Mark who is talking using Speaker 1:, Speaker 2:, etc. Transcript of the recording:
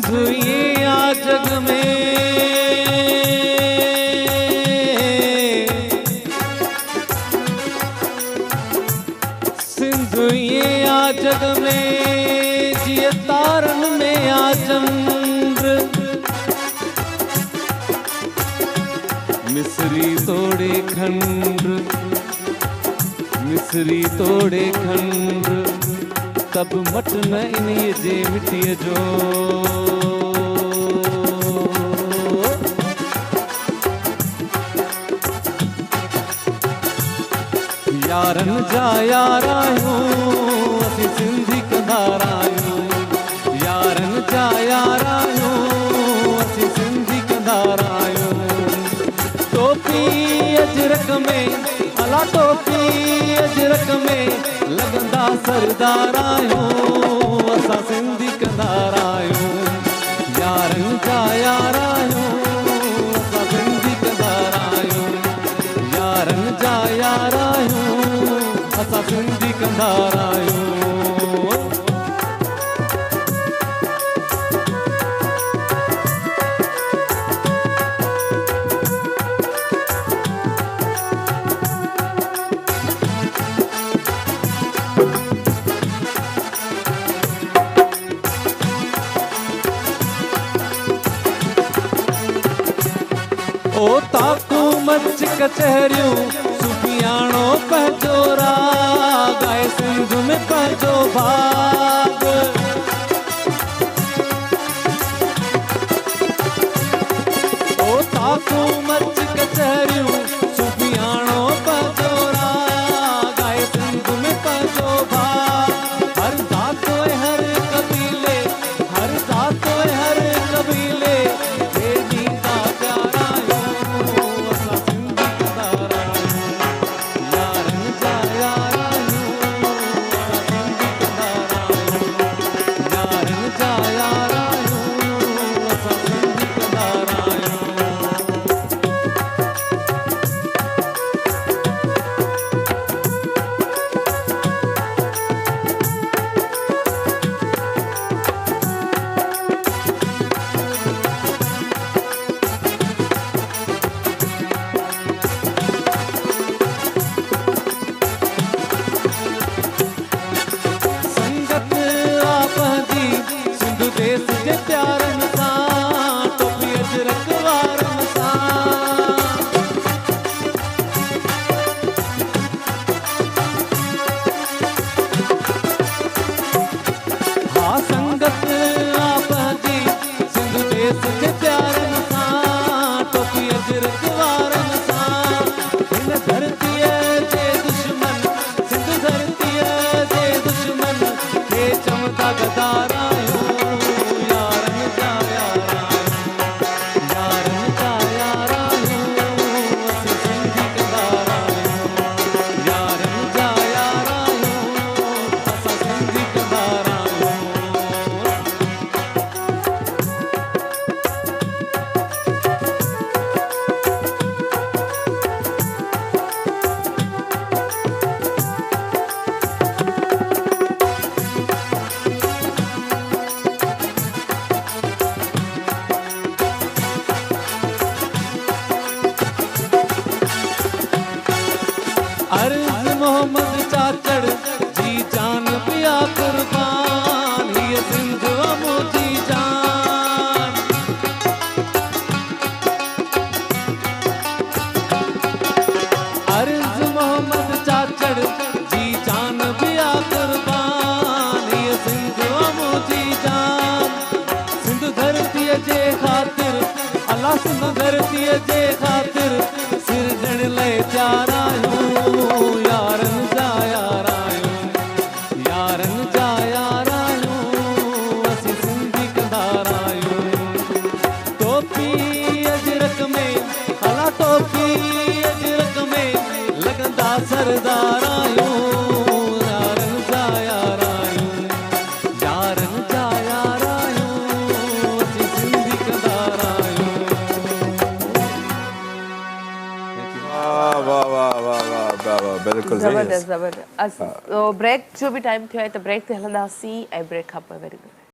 Speaker 1: सिंधु ये आ जग में, सिंधु ये आ जग में, जिय तारन में आ चंद्र, मिसरी तोड़े खंड, मिसरी तोड़े खंड, तब मट न इन ये जे मिटिय जो। यारन जा यारायूं असी सिंधी कंदारायूं, यारन जा यारायूं असी सिंधी कंदारायूं। टोपी अजरक में, अला टोपी अजरक में, लगंदा सरदार आयूं असां सिंधी कंदार आयूं। यारन जा यारायूं असां सिंधी कंदार आयूं, यारन जा यारायूं असां सिंधी कंदार आयूं। ओ ताकू मच कचहरियूं सुफियाणो पंहिंजो राग आहे, सिंध में पंहिंजो भाग। ओ ताकू मच कचहरियूं सुफियाणो पंहिंजो राग आहे, सिंध में पंहिंजो भाग। हर ज़ात हर कबीले, हर ज़ात हर कबीले खे ॾींदा प्यारा। अर्ज मोहम्मद चाचड़ जी जान पिया कुर्बान, ये सिंध मुझी जान। अर्ज मोहम्मद चाचड़ जी जान पिया कुर्बान, ये सिंध मुझी जान। सिंध धरती जे खातिर, अल्लाह सिंध धरती जे खातिर, सिरजण ले चार आयूं। यारन जा यारायूं, यारन जा यारायूं असी सिंधी कंदार आयूं। टोपी अजरक में, अला टोपी अजरक में, लगंदा सरदार आयूं। यारन जा यारायूं, यारन जा यारायूं असी सिंधी कंदार आयूं।
Speaker 2: वाह वाह वाह वाह, बिल्कुल
Speaker 3: ज़बरदस्त ज़बरदस्त। तो ब्रेक जो भी टाइम थियो है तो ब्रेक ते हलंदासीं ऐं ब्रेक खां पोइ वेरी गुड।